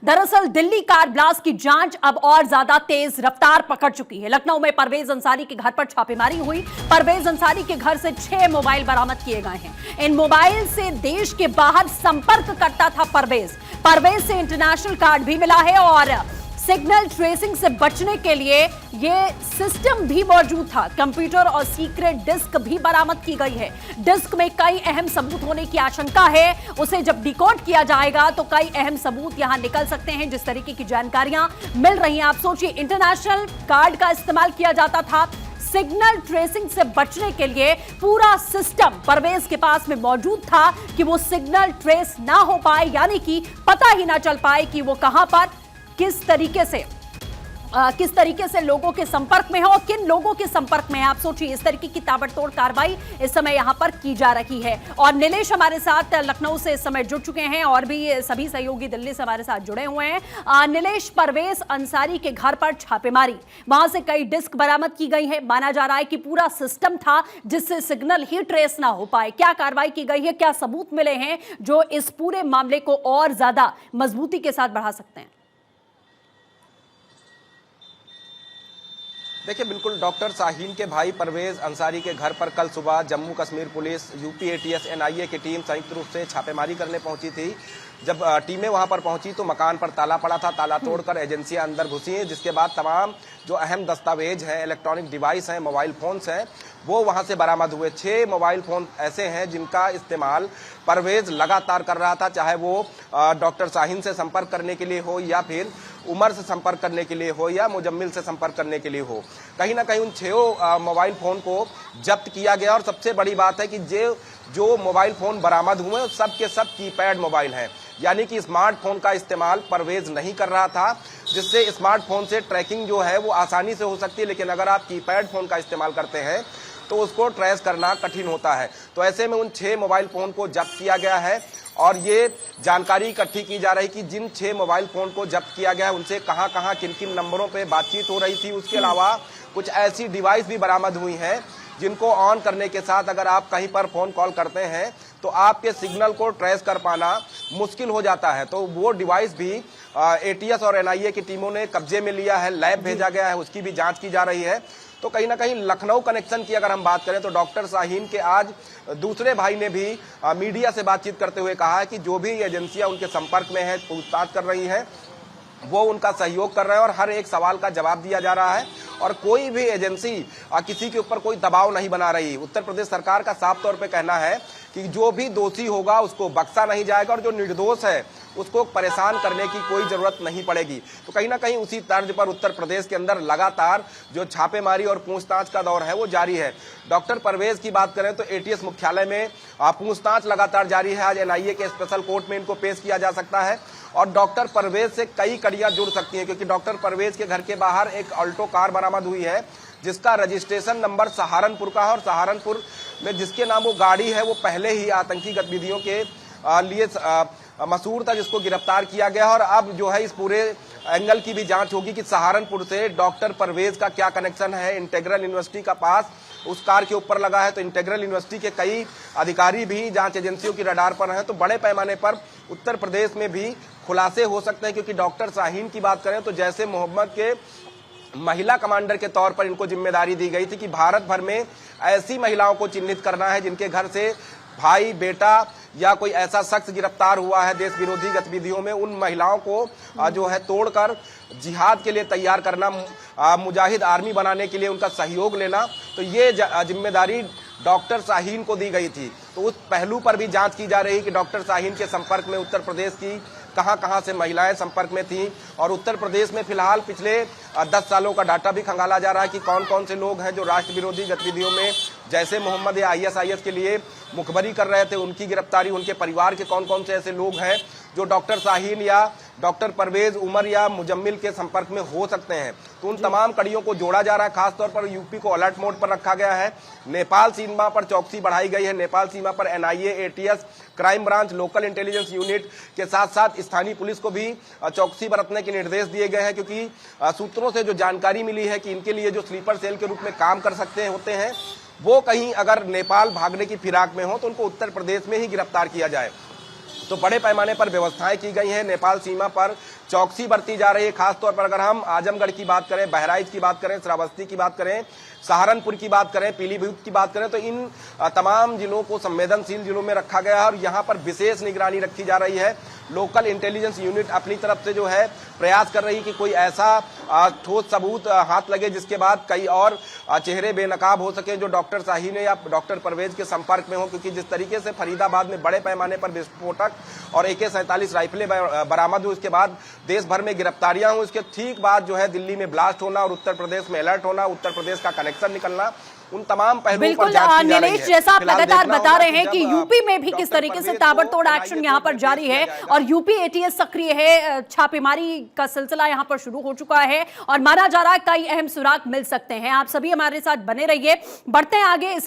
दरअसल Delhi car blast की जांच अब और ज्यादा तेज रफ्तार पकड़ चुकी है। लखनऊ में परवेज अंसारी के घर पर छापेमारी हुई। परवेज अंसारी के घर से 6 मोबाइल बरामद किए गए हैं। इन मोबाइल से देश के बाहर संपर्क करता था परवेज से इंटरनेशनल कार्ड भी मिला है और सिग्नल ट्रेसिंग से बचने के लिए यह सिस्टम भी मौजूद था। कंप्यूटर और सीक्रेट डिस्क भी बरामद की गई है। डिस्क में कई अहम सबूत होने की आशंका है। उसे जब डिकोड किया जाएगा तो कई अहम सबूत यहां निकल सकते हैं। जिस तरीके की जानकारियां मिल रही हैं, आप सोचिए, इंटरनेशनल कार्ड का इस्तेमाल किया जाता था। सिग्नल ट्रेसिंग से बचने के लिए पूरा सिस्टम परवेज के पास में मौजूद था कि वो सिग्नल ट्रेस ना हो पाए, यानी कि पता ही ना चल पाए कि वो कहां पर किस तरीके से लोगों के संपर्क में है और किन लोगों के संपर्क में है। आप सोचिए, इस तरीके की ताबड़तोड़ कार्रवाई इस समय यहां पर की जा रही है। और नीलेश हमारे साथ लखनऊ से इस समय जुड़ चुके हैं और भी सभी सहयोगी दिल्ली से हमारे साथ जुड़े हुए हैं। नीलेश, परवेज अंसारी के घर पर छापेमारी, वहां से कई डिस्क बरामद की गई है। माना जा रहा है कि पूरा सिस्टम था जिससे सिग्नल ही ट्रेस ना हो पाए। क्या कार्रवाई की गई है, क्या सबूत मिले हैं जो इस पूरे मामले को और ज्यादा मजबूती के साथ बढ़ा सकते हैं? देखिए, बिल्कुल डॉक्टर शाहीन के भाई परवेज अंसारी के घर पर कल सुबह Jammu Kashmir police, UP ATS, NIA की टीम संयुक्त रूप से छापेमारी करने पहुंची थी। जब टीमें वहां पर पहुंची तो मकान पर ताला पड़ा था। ताला तोड़कर एजेंसियां अंदर घुसी हैं, जिसके बाद तमाम जो अहम दस्तावेज हैं, इलेक्ट्रॉनिक डिवाइस हैं, मोबाइल फोन्स हैं, वो वहां से बरामद हुए। 6 मोबाइल फोन ऐसे हैं जिनका इस्तेमाल परवेज लगातार कर रहा था, चाहे वो डॉक्टर शाहीन से संपर्क करने के लिए हो या फिर उमर से संपर्क करने के लिए हो या मुजम्मिल से संपर्क करने के लिए हो। कहीं ना कहीं उन 6 मोबाइल फोन को जब्त किया गया और सबसे बड़ी बात है कि जो मोबाइल फोन बरामद हुए सब के सब कीपैड मोबाइल हैं, यानी कि स्मार्टफोन का इस्तेमाल परवेज नहीं कर रहा था, जिससे स्मार्टफोन से ट्रैकिंग जो है वो आसानी से हो सकती है। लेकिन अगर आप कीपैड फोन का इस्तेमाल करते हैं तो उसको ट्रेस करना कठिन होता है। तो ऐसे में उन 6 मोबाइल फोन को जब्त किया गया है और ये जानकारी इकट्ठी की जा रही कि जिन 6 मोबाइल फोन को जब्त किया गया है उनसे कहां कहां किन किन नंबरों पे बातचीत हो रही थी। उसके अलावा कुछ ऐसी डिवाइस भी बरामद हुई हैं जिनको ऑन करने के साथ अगर आप कहीं पर फोन कॉल करते हैं तो आपके सिग्नल को ट्रेस कर पाना मुश्किल हो जाता है। तो वो डिवाइस भी एटीएस और एनआईए की टीमों ने कब्जे में लिया है, लैब भेजा गया है, उसकी भी जांच की जा रही है। तो कहीं ना कहीं लखनऊ कनेक्शन की अगर हम बात करें तो डॉक्टर शाहीन के आज दूसरे भाई ने भी मीडिया से बातचीत करते हुए कहा है कि जो भी एजेंसियां उनके संपर्क में है, पूछताछ कर रही हैं, वो उनका सहयोग कर रहे हैं और हर एक सवाल का जवाब दिया जा रहा है और कोई भी एजेंसी किसी के ऊपर कोई दबाव नहीं बना रही। उत्तर प्रदेश सरकार का साफ तौर पे कहना है कि जो भी दोषी होगा उसको बख्शा नहीं जाएगा और जो निर्दोष है उसको परेशान करने की कोई जरूरत नहीं पड़ेगी। तो कहीं ना कहीं उसी तर्ज पर उत्तर प्रदेश के अंदर लगातार जो छापेमारी और पूछताछ का दौर है वो जारी है। डॉक्टर परवेज की बात करें तो एटीएस मुख्यालय में पूछताछ लगातार जारी है। आज एनआईए के स्पेशल कोर्ट में इनको पेश किया जा सकता है और डॉक्टर परवेज से कई कड़ियां जुड़ सकती हैं, क्योंकि डॉक्टर परवेज के घर के बाहर एक अल्टो कार बरामद हुई है जिसका रजिस्ट्रेशन नंबर सहारनपुर का है और सहारनपुर में जिसके नाम वो गाड़ी है वो पहले ही आतंकी गतिविधियों के लिए मशहूर था, जिसको गिरफ्तार किया गया। और अब जो है इस पूरे एंगल की भी जांच होगी कि सहारनपुर से डॉक्टर परवेज का क्या कनेक्शन है। इंटेग्रल यूनिवर्सिटी का पास उस कार के ऊपर लगा है, तो इंटेग्रल यूनिवर्सिटी के कई अधिकारी भी जांच एजेंसियों की रडार पर हैं। तो बड़े पैमाने पर उत्तर प्रदेश में भी खुलासे हो सकते हैं, क्योंकि डॉक्टर शाहीन की बात करें तो जैसे मोहम्मद के महिला कमांडर के तौर पर इनको जिम्मेदारी दी गई थी कि भारत भर में ऐसी महिलाओं को चिन्हित करना है जिनके घर से भाई, बेटा या कोई ऐसा शख्स गिरफ्तार हुआ है देश विरोधी गतिविधियों में। उन महिलाओं को जो है तोड़कर जिहाद के लिए तैयार करना, मुजाहिद आर्मी बनाने के लिए उनका सहयोग लेना, तो ये जिम्मेदारी डॉक्टर शाहीन को दी गई थी। तो उस पहलू पर भी जांच की जा रही है कि डॉक्टर शाहीन के संपर्क में उत्तर प्रदेश की कहां से महिलाएं संपर्क में थीं। और उत्तर प्रदेश में फिलहाल पिछले 10 सालों का डाटा भी खंगाला जा रहा है कि कौन कौन से लोग हैं जो राष्ट्र विरोधी गतिविधियों में, जैसे मोहम्मद या आईएसआईएस के लिए मुखबरी कर रहे थे, उनकी गिरफ्तारी, उनके परिवार के कौन कौन से ऐसे लोग हैं जो डॉक्टर शाहीन या डॉक्टर परवेज, उमर या मुजम्मिल के संपर्क में हो सकते हैं। तो उन तमाम कड़ियों को जोड़ा जा रहा है। खासतौर पर यूपी को अलर्ट मोड पर रखा गया है। नेपाल सीमा पर चौकसी बढ़ाई गई है। नेपाल सीमा पर NIA, ATS, crime branch, local intelligence unit के साथ साथ स्थानीय पुलिस को भी चौकसी बरतने के निर्देश दिए गए हैं, क्योंकि सूत्रों से जो जानकारी मिली है कि इनके लिए जो स्लीपर सेल के रूप में काम कर सकते होते हैं वो कहीं अगर नेपाल भागने की फिराक में हो तो उनको उत्तर प्रदेश में ही गिरफ्तार किया जाए। तो बड़े पैमाने पर व्यवस्थाएं की गई हैं। नेपाल सीमा पर चौकसी बरती जा रही है। खासतौर पर अगर हम आजमगढ़ की बात करें, बहराइच की बात करें, श्रावस्ती की बात करें, सहारनपुर की बात करें, पीलीभीत की बात करें, तो इन तमाम जिलों को संवेदनशील जिलों में रखा गया है और यहाँ पर विशेष निगरानी रखी जा रही है। लोकल इंटेलिजेंस यूनिट अपनी तरफ से जो है प्रयास कर रही है कि कोई ऐसा ठोस सबूत हाथ लगे जिसके बाद कई और चेहरे बेनकाब हो सके जो डॉक्टर शाहीन या डॉक्टर परवेज के संपर्क में हो, क्योंकि जिस तरीके से फरीदाबाद में बड़े पैमाने पर विस्फोटक और AK-47 राइफलें बरामद हुई, उसके बाद देश भर में गिरफ्तारियां हुई, उसके ठीक बाद जो है दिल्ली में ब्लास्ट होना और उत्तर प्रदेश में अलर्ट होना, उत्तर प्रदेश का कनेक्शन निकलना, उन तमाम पहलुओं पर बिल्कुल जांच की जा रही नीलेश, है। जैसा आप फिलहाल लगातार देखना बता होगा रहे हैं कि जब यूपी में भी किस डॉक्टर तरीके से परवेज ताबड़तोड़ को एक्शन NIA यहां पर को जारी है भेज दिया और यूपी ATS सक्रिय है, छापेमारी का सिलसिला यहां पर शुरू हो चुका है और माना जा रहा है कई अहम सुराग मिल सकते हैं। आप सभी हमारे साथ बने रहिए, बढ़ते हैं आगे।